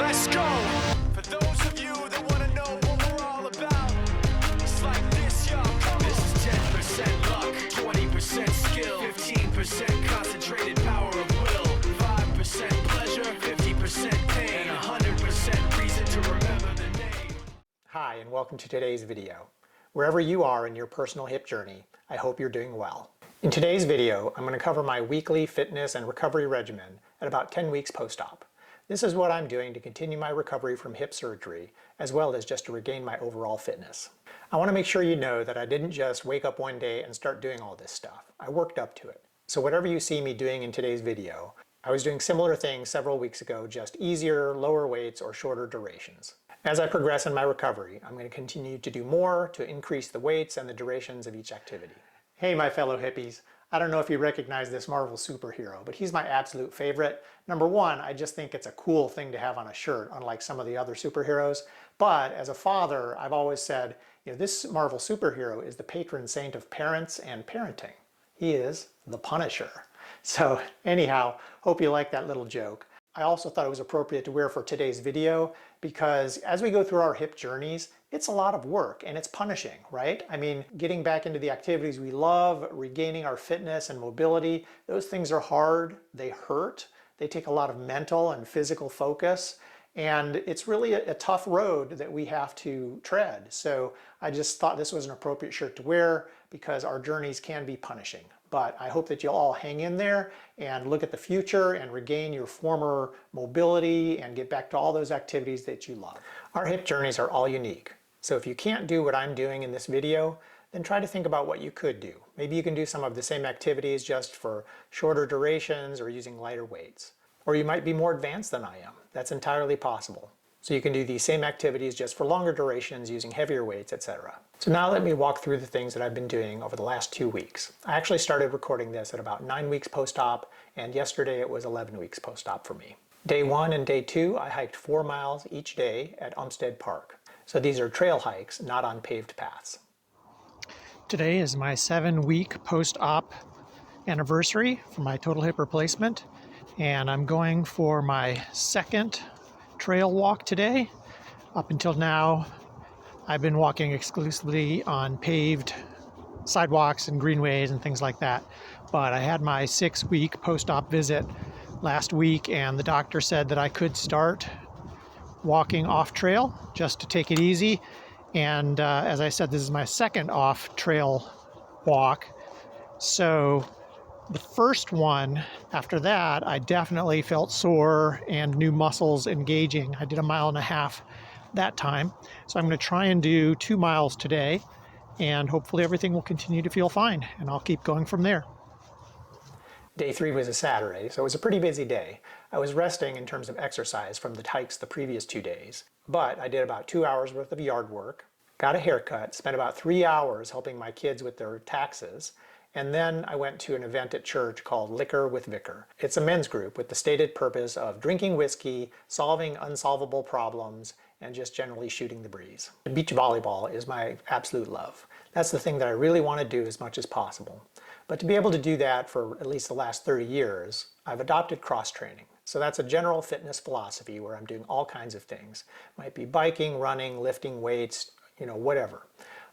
let's go. For those of you that want to know what we're all about, it's like this, y'all. This is 10% luck, 20% skill, 15% concentrated power of will, 5% pleasure, 50% pain, and 100% reason to remember the name. Hi, and welcome to today's video. Wherever you are in your personal hip journey, I hope you're doing well. In today's video, I'm going to cover my weekly fitness and recovery regimen at about 10 weeks post-op. This is what I'm doing to continue my recovery from hip surgery, as well as just to regain my overall fitness. I want to make sure you know that I didn't just wake up one day and start doing all this stuff. I worked up to it. So whatever you see me doing in today's video, I was doing similar things several weeks ago, just easier, lower weights, or shorter durations. As I progress in my recovery, I'm going to continue to do more to increase the weights and the durations of each activity. Hey, my fellow hippies. I don't know if you recognize this Marvel superhero, but he's my absolute favorite. Number one, I just think it's a cool thing to have on a shirt, unlike some of the other superheroes. But as a father, I've always said, this Marvel superhero is the patron saint of parents and parenting. He is the Punisher. So anyhow, hope you like that little joke. I also thought it was appropriate to wear for today's video because as we go through our hip journeys, it's a lot of work and it's punishing, right? I mean, getting back into the activities we love, regaining our fitness and mobility, those things are hard, they hurt, they take a lot of mental and physical focus, and it's really a tough road that we have to tread. So I just thought this was an appropriate shirt to wear because our journeys can be punishing. But I hope that you'll all hang in there and look at the future and regain your former mobility and get back to all those activities that you love. Our hip journeys are all unique. So if you can't do what I'm doing in this video, then try to think about what you could do. Maybe you can do some of the same activities just for shorter durations or using lighter weights. Or you might be more advanced than I am. That's entirely possible. So you can do these same activities just for longer durations using heavier weights, etc. So now let me walk through the things that I've been doing over the last 2 weeks. I actually started recording this at about 9 weeks post-op, and yesterday it was 11 weeks post-op for me. Day 1 and day 2, I hiked 4 miles each day at Umstead Park. So these are trail hikes, not on paved paths. Today is my 7-week post-op anniversary for my total hip replacement, and I'm going for my second trail walk today. Up until now, I've been walking exclusively on paved sidewalks and greenways and things like that. But I had my 6-week post-op visit last week, and the doctor said that I could start walking off trail just to take it easy. And as I said, this is my second off trail walk. So the first one, after that, I definitely felt sore and new muscles engaging. I did 1.5 miles that time. So I'm going to try and do 2 miles today, and hopefully everything will continue to feel fine, and I'll keep going from there. Day 3 was a Saturday, so it was a pretty busy day. I was resting in terms of exercise from the hikes the previous 2 days, but I did about 2 hours worth of yard work, got a haircut, spent about 3 hours helping my kids with their taxes, and then I went to an event at church called Liquor with Vicar. It's a men's group with the stated purpose of drinking whiskey, solving unsolvable problems, and just generally shooting the breeze. Beach volleyball is my absolute love. That's the thing that I really want to do as much as possible. But to be able to do that for at least the last 30 years, I've adopted cross-training. So that's a general fitness philosophy where I'm doing all kinds of things. Might be biking, running, lifting weights, whatever.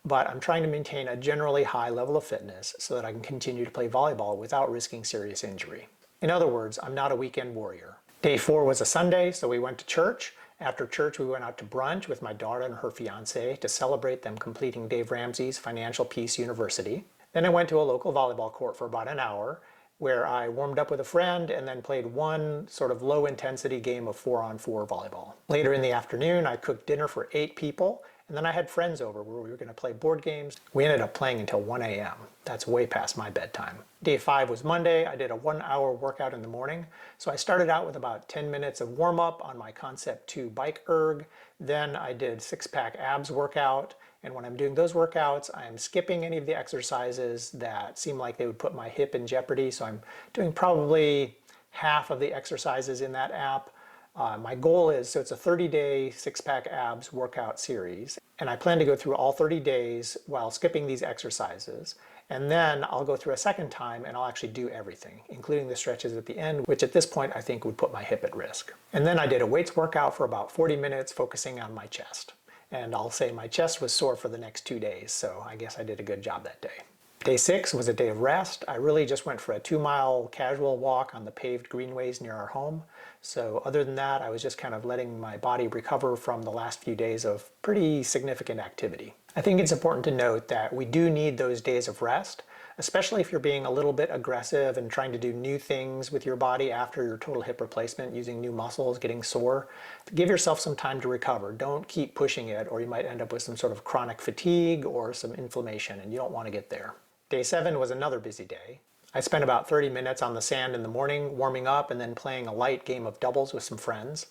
But I'm trying to maintain a generally high level of fitness so that I can continue to play volleyball without risking serious injury. In other words, I'm not a weekend warrior. Day 4 was a Sunday, so we went to church. After church, we went out to brunch with my daughter and her fiance to celebrate them completing Dave Ramsey's Financial Peace University. Then I went to a local volleyball court for about an hour, where I warmed up with a friend and then played one sort of low-intensity game of 4-on-4 volleyball. Later in the afternoon, I cooked dinner for 8 people, and then I had friends over where we were going to play board games. We ended up playing until 1 a.m. That's way past my bedtime. Day 5 was Monday. I did a 1-hour workout in the morning. So I started out with about 10 minutes of warm-up on my Concept 2 bike erg. Then I did 6-pack abs workout. And when I'm doing those workouts, I'm skipping any of the exercises that seem like they would put my hip in jeopardy. So I'm doing probably half of the exercises in that app. My goal is, so it's a 30-day 6-pack abs workout series, and I plan to go through all 30 days while skipping these exercises. And then I'll go through a second time and I'll actually do everything, including the stretches at the end, which at this point I think would put my hip at risk. And then I did a weights workout for about 40 minutes focusing on my chest. And I'll say my chest was sore for the next 2 days, so I guess I did a good job that day. Day 6 was a day of rest. I really just went for a 2-mile casual walk on the paved greenways near our home. So other than that, I was just kind of letting my body recover from the last few days of pretty significant activity. I think it's important to note that we do need those days of rest, especially if you're being a little bit aggressive and trying to do new things with your body after your total hip replacement, using new muscles, getting sore. Give yourself some time to recover. Don't keep pushing it, or you might end up with some sort of chronic fatigue or some inflammation, and you don't want to get there. Day 7 was another busy day. I spent about 30 minutes on the sand in the morning, warming up and then playing a light game of doubles with some friends.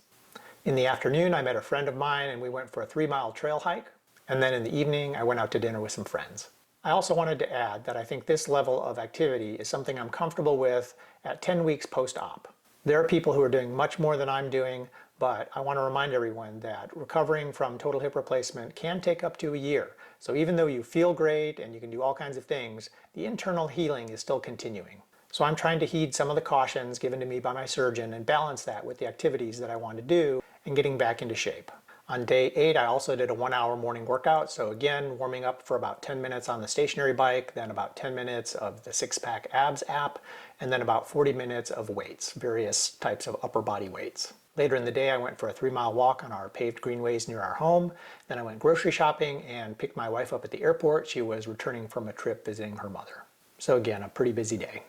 In the afternoon, I met a friend of mine and we went for a 3-mile trail hike. And then in the evening, I went out to dinner with some friends. I also wanted to add that I think this level of activity is something I'm comfortable with at 10 weeks post-op. There are people who are doing much more than I'm doing, but I want to remind everyone that recovering from total hip replacement can take up to a year. So even though you feel great and you can do all kinds of things, the internal healing is still continuing. So I'm trying to heed some of the cautions given to me by my surgeon and balance that with the activities that I want to do and getting back into shape. On day 8, I also did a 1-hour morning workout. So again, warming up for about 10 minutes on the stationary bike, then about 10 minutes of the 6-pack abs app, and then about 40 minutes of weights, various types of upper body weights. Later in the day, I went for a 3-mile walk on our paved greenways near our home. Then I went grocery shopping and picked my wife up at the airport. She was returning from a trip visiting her mother. So again, a pretty busy day.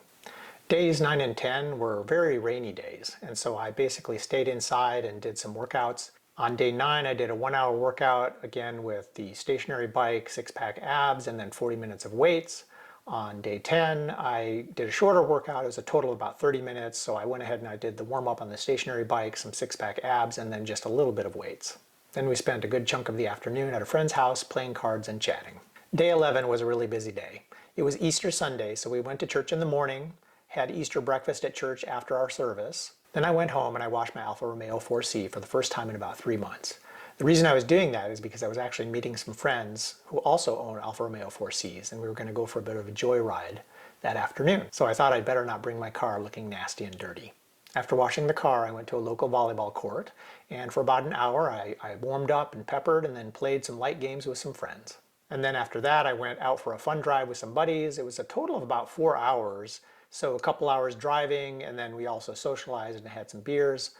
Days 9 and 10 were very rainy days, and so I basically stayed inside and did some workouts. On day 9, I did a 1-hour workout, again with the stationary bike, 6-pack abs, and then 40 minutes of weights. On day 10, I did a shorter workout. It was a total of about 30 minutes, so I went ahead and I did the warm-up on the stationary bike, some 6-pack abs, and then just a little bit of weights. Then we spent a good chunk of the afternoon at a friend's house playing cards and chatting. Day 11 was a really busy day. It was Easter Sunday, so we went to church in the morning, had Easter breakfast at church after our service. Then I went home and I washed my Alfa Romeo 4C for the first time in about 3 months. The reason I was doing that is because I was actually meeting some friends who also own Alfa Romeo 4Cs, and we were going to go for a bit of a joyride that afternoon. So I thought I'd better not bring my car looking nasty and dirty. After washing the car, I went to a local volleyball court, and for about an hour I warmed up and peppered and then played some light games with some friends. And then after that, I went out for a fun drive with some buddies. It was a total of about 4 hours. So a couple hours driving, and then we also socialized and had some beers.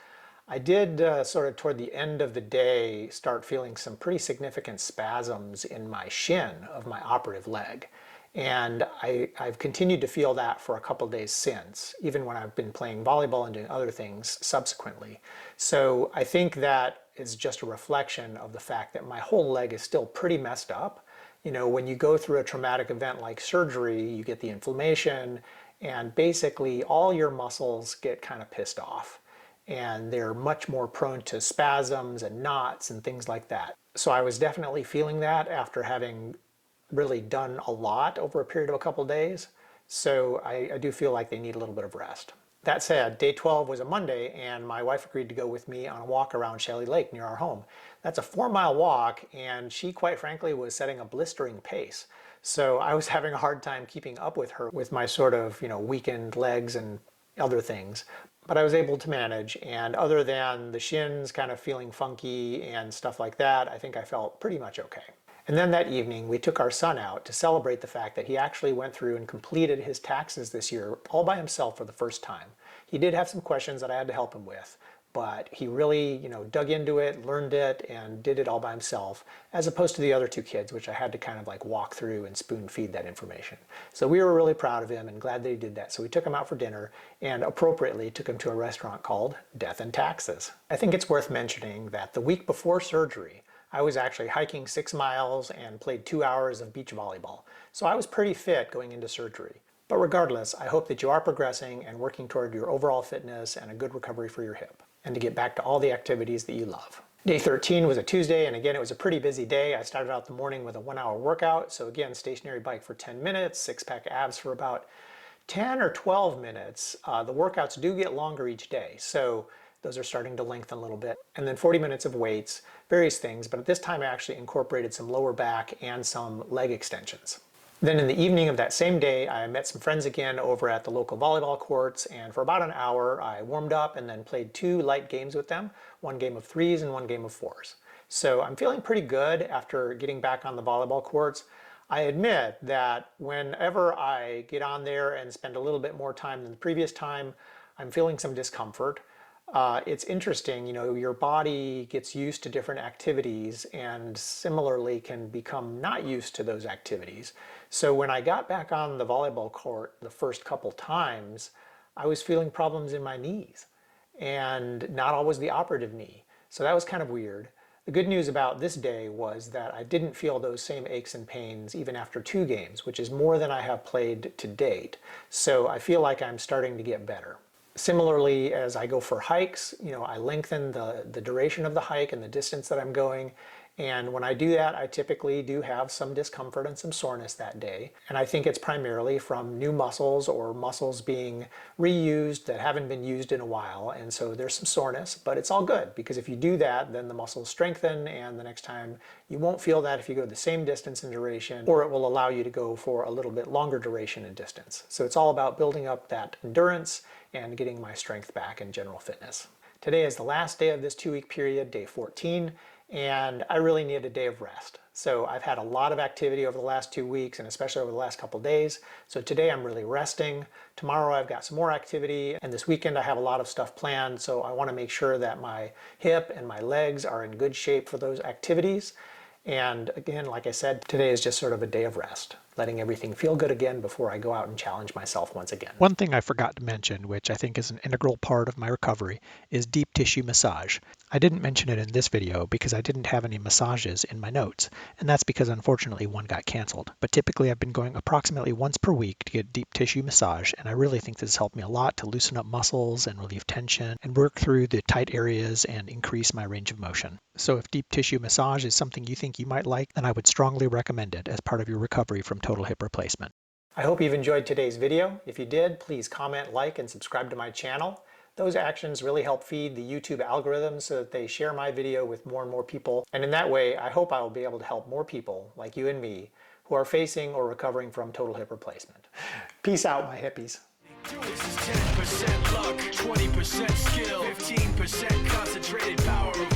I did sort of toward the end of the day start feeling some pretty significant spasms in my shin of my operative leg. And I've continued to feel that for a couple days since, even when I've been playing volleyball and doing other things subsequently. So I think that is just a reflection of the fact that my whole leg is still pretty messed up. You know, when you go through a traumatic event like surgery, you get the inflammation, and basically all your muscles get kind of pissed off. And they're much more prone to spasms and knots and things like that. So I was definitely feeling that after having really done a lot over a period of a couple days. So I do feel like they need a little bit of rest. That said, day 12 was a Monday, and my wife agreed to go with me on a walk around Shelley Lake near our home. That's a 4-mile walk, and she quite frankly was setting a blistering pace. So I was having a hard time keeping up with her with my sort of, weakened legs and other things. But I was able to manage, and other than the shins kind of feeling funky and stuff like that, I think I felt pretty much okay. And then that evening, we took our son out to celebrate the fact that he actually went through and completed his taxes this year all by himself for the first time. He did have some questions that I had to help him with, but he really, dug into it, learned it, and did it all by himself, as opposed to the other 2 kids, which I had to kind of like walk through and spoon feed that information. So we were really proud of him and glad that he did that. So we took him out for dinner and appropriately took him to a restaurant called Death and Taxes. I think it's worth mentioning that the week before surgery, I was actually hiking 6 miles and played 2 hours of beach volleyball. So I was pretty fit going into surgery. But regardless, I hope that you are progressing and working toward your overall fitness and a good recovery for your hip, and to get back to all the activities that you love. Day 13 was a Tuesday, and again, it was a pretty busy day. I started out the morning with a 1-hour workout. So again, stationary bike for 10 minutes, 6-pack abs for about 10 or 12 minutes. The workouts do get longer each day, so those are starting to lengthen a little bit. And then 40 minutes of weights, various things, but at this time I actually incorporated some lower back and some leg extensions. Then in the evening of that same day, I met some friends again over at the local volleyball courts, and for about an hour I warmed up and then played 2 light games with them, 1 game of 3s and 1 game of 4s. So I'm feeling pretty good after getting back on the volleyball courts. I admit that whenever I get on there and spend a little bit more time than the previous time, I'm feeling some discomfort. It's interesting, your body gets used to different activities and similarly can become not used to those activities. So when I got back on the volleyball court the first couple times, I was feeling problems in my knees and not always the operative knee. So that was kind of weird. The good news about this day was that I didn't feel those same aches and pains even after 2 games, which is more than I have played to date. So I feel like I'm starting to get better. Similarly, as I go for hikes, I lengthen the duration of the hike and the distance that I'm going. And when I do that, I typically do have some discomfort and some soreness that day. And I think it's primarily from new muscles or muscles being reused that haven't been used in a while. And so there's some soreness, but it's all good because if you do that, then the muscles strengthen and the next time you won't feel that if you go the same distance and duration, or it will allow you to go for a little bit longer duration and distance. So it's all about building up that endurance and getting my strength back in general fitness. Today is the last day of this 2-week period, day 14. And I really need a day of rest. So I've had a lot of activity over the last 2 weeks and especially over the last couple days. So today I'm really resting. Tomorrow I've got some more activity and this weekend I have a lot of stuff planned. So I want to make sure that my hip and my legs are in good shape for those activities. And again, like I said, today is just sort of a day of rest, letting everything feel good again before I go out and challenge myself once again. One thing I forgot to mention, which I think is an integral part of my recovery, is deep tissue massage. I didn't mention it in this video because I didn't have any massages in my notes, and that's because unfortunately one got canceled. But typically I've been going approximately once per week to get deep tissue massage, and I really think this has helped me a lot to loosen up muscles and relieve tension and work through the tight areas and increase my range of motion. So if deep tissue massage is something you think you might like, then I would strongly recommend it as part of your recovery from total hip replacement. I hope you've enjoyed today's video. If you did, please comment, like, and subscribe to my channel. Those actions really help feed the YouTube algorithm so that they share my video with more and more people. And in that way, I hope I will be able to help more people like you and me who are facing or recovering from total hip replacement. Peace out, my hippies. This is 10% luck, 20% skill, 15% concentrated power of